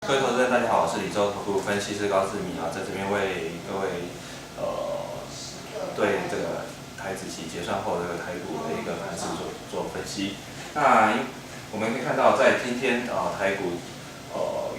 各位投资人，大家好，我是李州投顾分析师高志明啊，在这边为各位对这个台指期结算后这个台股的一个盘势做分析。那我们可以看到，在今天台股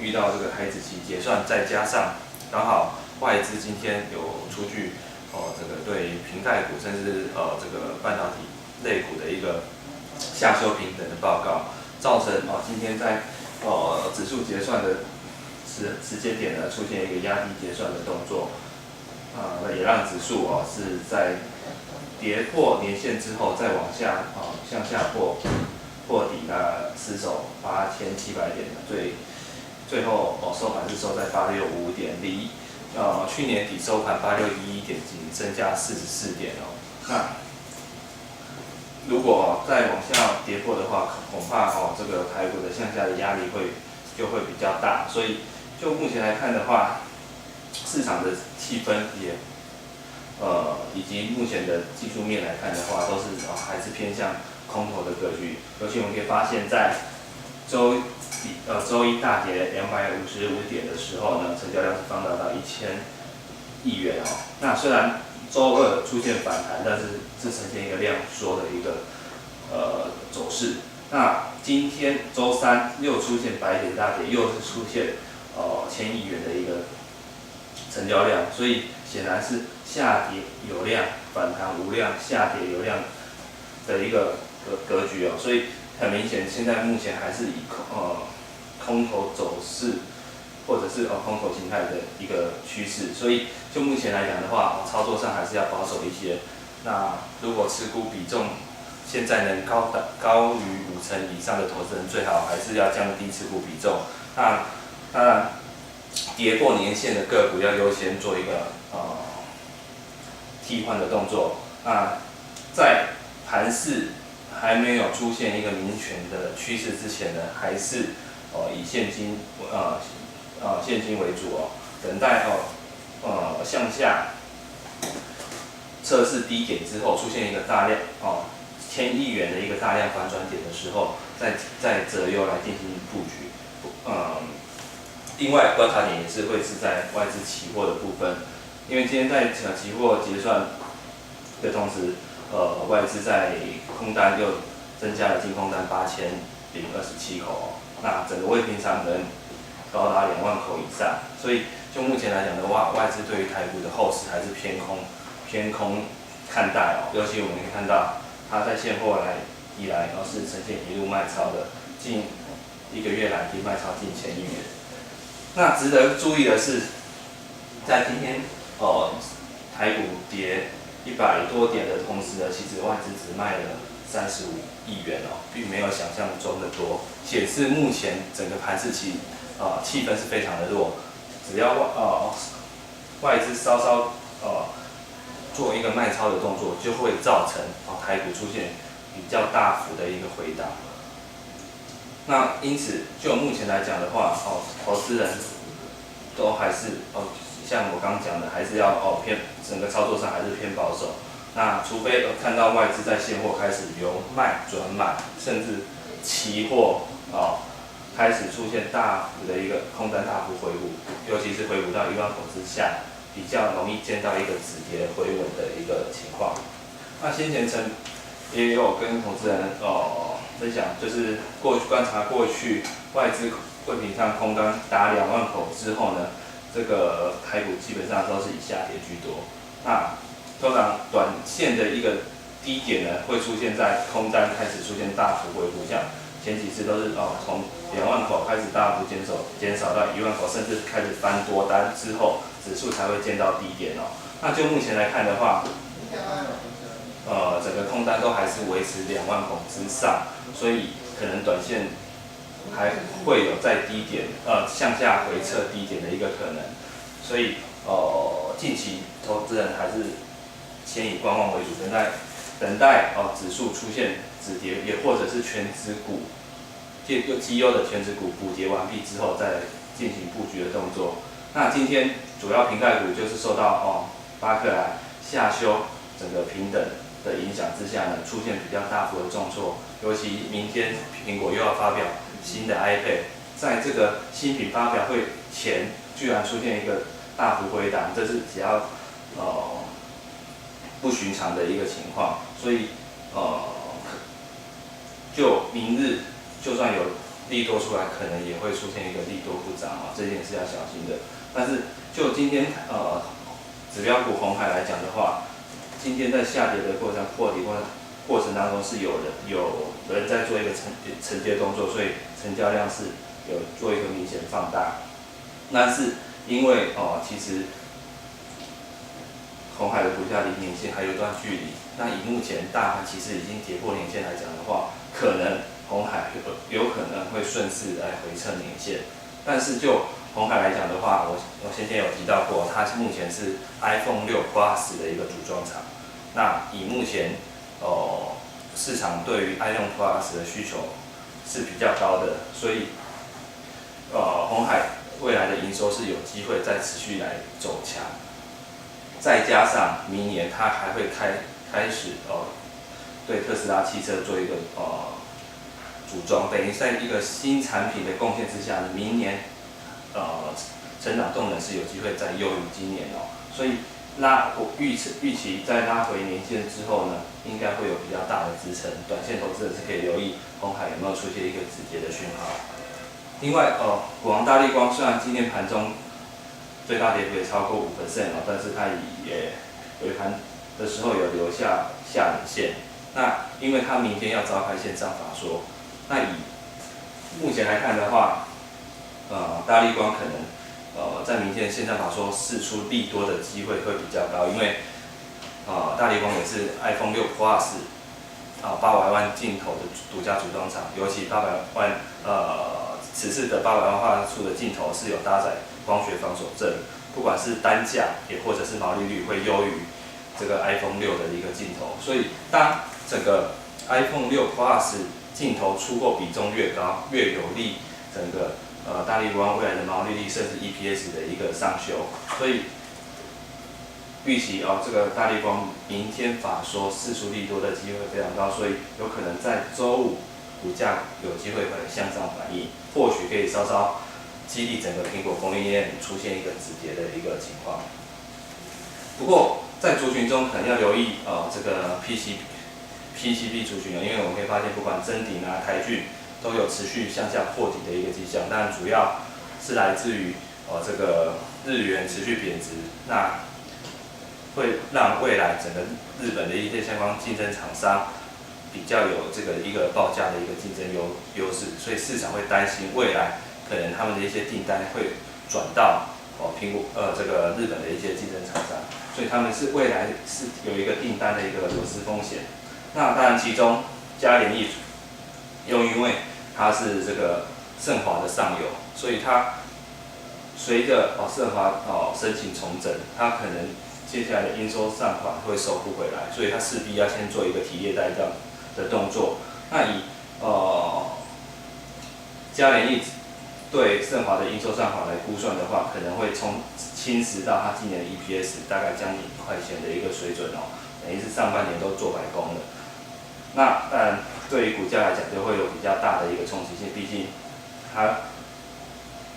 遇到这个台指期结算，再加上刚好外资今天有出具这个对瓶盖股甚至这个半导体类股的一个下修平等的报告，造成今天在指数结算的时间点呢，出现一个压低结算的动作，那也让指数是在跌破年线之后，再往下向下破底，那失守8700点的最后收盘是收在8655点，离去年底收盘8611点仅增加44点哦。那如果再往下跌破的话，恐怕这个台股的向下的压力就会比较大，所以就目前来看的话，市场的气氛也以及目前的技术面来看的话，都是还是偏向空头的格局。尤其我们可以发现，在周一大跌255点的时候呢，成交量是放大到1000亿元哦。那虽然周二出现反弹，但是呈现一个量缩的一个走势。那今天周三又出现白点大跌，又是出现1000亿元的一个成交量，所以显然是下跌有量，反弹无量，下跌有量的一个格局哦。所以很明显，现在目前还是以空头走势，或者是空头形态的一个趋势。所以就目前来讲的话，操作上还是要保守一些。那如果持股比重现在能高于50%以上的投资人，最好还是要降低持股比重。那当然，跌破年线的个股要优先做一个替换的动作。那在盘势还没有出现一个明显的趋势之前呢，还是以现金为主哦，等待向下测试低点之后，出现一个大量1000亿元的一个大量反转点的时候，再择优来进行布局。另外观察点也是会是在外资期货的部分，因为今天在期货结算的同时，外资在空单又增加了净空单8027口那整个未平仓能高达2万口以上，所以就目前来讲的话，外资对于台股的后市还是偏空看待尤其我们可以看到，它在现货以来是呈现一路卖超的，近1个月来已经卖超近1000亿元。那值得注意的是，在今天台股跌100多点的同时呢，其实外资只卖了35亿元并没有想象中的多，显示目前整个盘势气氛是非常的弱。只要外资稍做一个卖超的动作，就会造成台股出现比较大幅的一个回档。那因此，就目前来讲的话，投资人都还是像我刚刚讲的，还是要整个操作上还是偏保守。那除非看到外资在现货开始由卖转买，甚至期货开始出现大幅的一个空单大幅回补，尤其是回补到1万口之下，比较容易见到一个止跌回稳的一个情况。那先前也有跟投资人分享，就是观察过去外资未平仓空单达2万口之后呢，这个台股基本上都是以下跌居多。那通常短线的一个低点呢，会出现在空单开始出现大幅回补，像前几次都是从2万口开始大幅减少到1万口，甚至开始翻多单之后，指数才会见到低点那就目前来看的话，整个空单都还是维持2万口之上，所以可能短线还会有在低点向下回撤低点的一个可能，所以近期投资人还是先以观望为主，等待指数出现止跌，也或者是全指股绩优的全指股补跌完毕之后，再进行布局的动作。那今天主要瓶盖股就是受到巴克莱下修整个平等的影响之下呢，出现比较大幅的重挫，尤其明天苹果又要发表新的 iPad，在这个新品发表会前，居然出现一个大幅回档，这是比较不寻常的一个情况。所以就明日就算有利多出来，可能也会出现一个利多不涨这一点是要小心的。但是就今天指标股鸿海来讲的话，今天在下跌的破底过程当中是有人在做一个承接动作，所以成交量是有做一个明显放大。但是因为其实鸿海的股价离年线还有一段距离，那以目前大盘其实已经跌破年线来讲的话，可能鸿海有可能会顺势来回测年线。但是就鸿海来讲的话，我先前有提到过，它目前是 iPhone 6 Plus 的一个组装厂。那以目前市场对于 iPhone Plus 的需求是比较高的，所以鸿海未来的营收是有机会再持续来走强。再加上明年它还会开始对特斯拉汽车做一个组装，等于在一个新产品的贡献之下，明年成长动能是有机会再优于今年所以我预期在拉回年线之后呢，应该会有比较大的支撑，短线投资者是可以留意鸿海有没有出现一个止跌的讯号。另外股王大立光虽然今天盘中最大跌幅也超过5%但是它也尾盘的时候有留下下影线。那因为它明天要召开线上法说，那以目前来看的话，大立光可能在明天的线上法说释出利多的机会会比较高，因为大立光也是 iPhone 6 Plus 800万镜头的独家组装厂，尤其800万此次的800万画素的镜头是有搭载光学防手震，不管是单价也或者是毛利率会优于这个 iPhone 6的一个镜头，所以当整个 iPhone 6 Plus 镜头出货比重越高，越有利整个大立光未来的毛利率甚至 EPS 的一个上修，所以预期这个大立光明天法说释出利多的机会非常高，所以有可能在周五股价有机会会向上反应，或许可以稍稍激励整个苹果供应链出现一个止跌的一个情况。不过在族群中可能要留意这个 PCB 族群因为我们可以发现不管臻鼎台骏都有持续向下破底的一个迹象，但主要是来自于这个日元持续贬值，那会让未来整个日本的一些相关竞争厂商比较有这个一个报价的一个竞争优势，所以市场会担心未来可能他们的一些订单会转到苹果这个日本的一些竞争厂商，所以他们是未来是有一个订单的一个流失风险。那当然其中嘉联益又因为它是这个盛华的上游，所以它随着盛华申请重整，它可能接下来的应收账款会收不回来，所以它势必要先做一个提列带账的动作。那以嘉联益对盛华的应收账款来估算的话，可能会侵蚀到它今年的 EPS 大概将近1块钱的一个水准等于是上半年都做白工了。那当然对于股价来讲就会有比较大的一个冲击性，毕竟它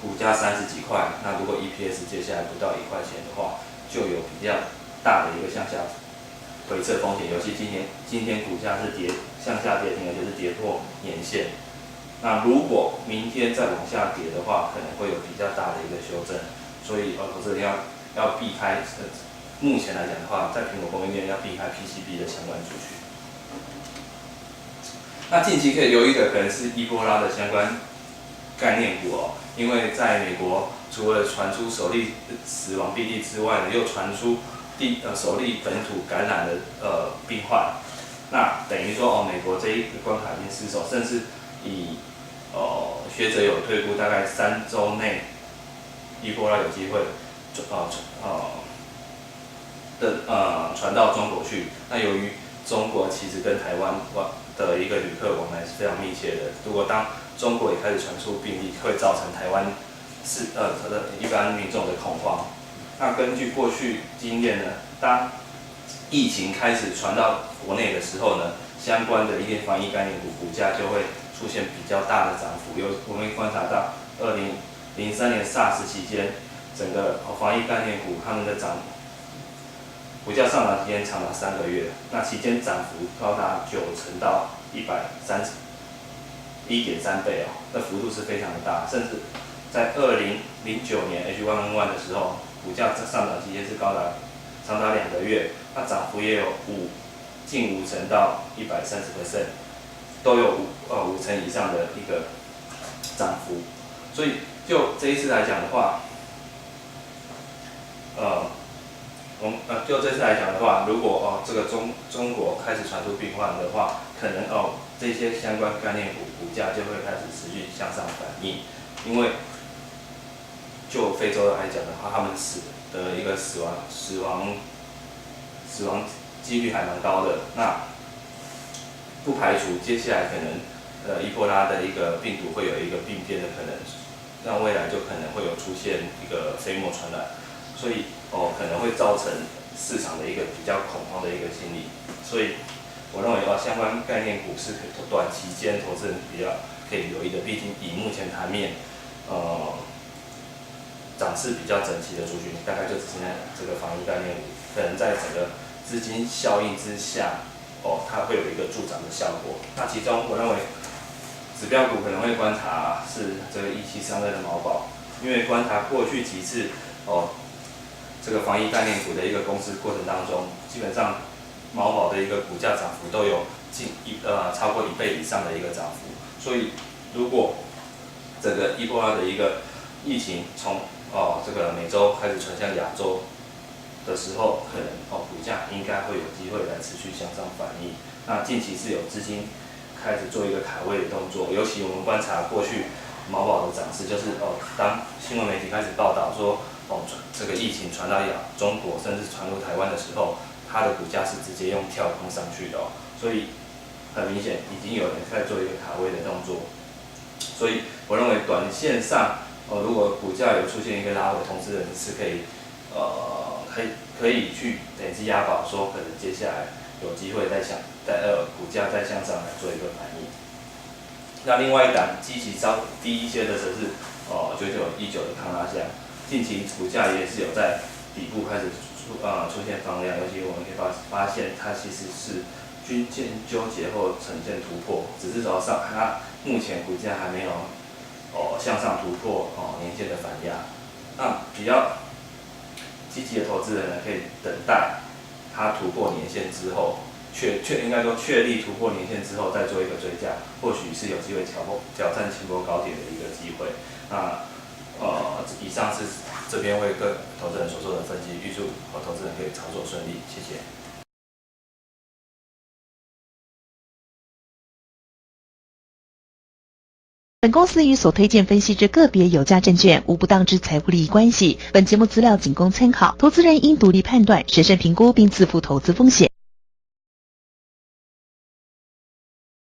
股价30几块，那如果 EPS 接下来不到1块钱的话，就有比较大的一个向下回撤风险。尤其今天股价是向下跌停，而且是跌破年线。那如果明天再往下跌的话，可能会有比较大的一个修正。所以投资人要避开目前来讲的话，在苹果供应链要避开 PCB 的相关族群。那近期可以留意的可能是伊波拉的相关概念股因为在美国除了传出首例死亡病例之外呢，又传出首例本土感染的病患，那等于说美国这一个关卡已经失守，甚至以学者有推估，大概3周内伊波拉有机会传到中国去。那由于中国其实跟台湾的一个旅客往来是非常密切的，如果当中国也开始传出病例，会造成台湾一般民众的恐慌。那根据过去经验呢，当疫情开始传到国内的时候呢，相关的一些防疫概念股股价就会出现比较大的涨幅。我们观察到2003年 SARS 期间，整个防疫概念股他们的股价上涨期间长达3个月，那期间涨幅高达90%到1.3倍哦，那幅度是非常的大，甚至在2009年 H1N1 的时候，股价上涨期间是长达2个月，那涨幅也有近50%到130%，都有5成以上的一个涨幅。所以就这一次来讲的话，就这次来讲的话，如果这个中国开始传出病患的话，可能这些相关概念股价就会开始持续向上反应，因为就非洲来讲的话，他们的一个死亡几率还蛮高的，那不排除接下来可能伊波拉的一个病毒会有一个病变的可能，那未来就可能会有出现一个飞沫传染，所以可能会造成市场的一个比较恐慌的一个心理，所以我认为相关概念股是短期间投资人比较可以留意的，毕竟以目前盘面涨势比较整齐的族群，大概就只剩下这个防疫概念股，可能在整个资金效应之下，它会有一个助涨的效果。那其中我认为指标股可能会观察是这个1732的毛宝，因为观察过去几次这个防疫概念股的一个公司过程当中，基本上毛宝的一个股价涨幅都有超过1倍以上的一个涨幅，所以如果这个伊波拉的一个疫情从这个美洲开始传向亚洲的时候，可能股价应该会有机会来持续向上反应。那近期是有资金开始做一个卡位的动作，尤其我们观察过去毛宝的涨势，就是当新闻媒体开始报道说这个疫情传到中国，甚至传入台湾的时候，它的股价是直接用跳空上去的所以很明显已经有人在做一个卡位的动作，所以我认为短线上如果股价有出现一个拉回，投资人是可以可以去累积押宝，说可能接下来有机会股价再向上来做一个反应。那另外一档基期稍低一些的则是9919的康拉香，近期股价也是有在底部开始出现放量，尤其我们可以发现它其实是均线纠结后呈现突破，只是它目前股价还没有向上突破年线的反压。那比较积极的投资人呢，可以等待它突破年线之后，应该说确立突破年线之后再做一个追加，或许是有机会挑战前波高点的一个机会。那以上是这边为各投资人所做的分析，预祝投资人可以操作顺利，谢谢。本公司与所推荐分析之个别有价证券无不当之财务利益关系。本节目资料仅供参考，投资人应独立判断、审慎评估并自负投资风险。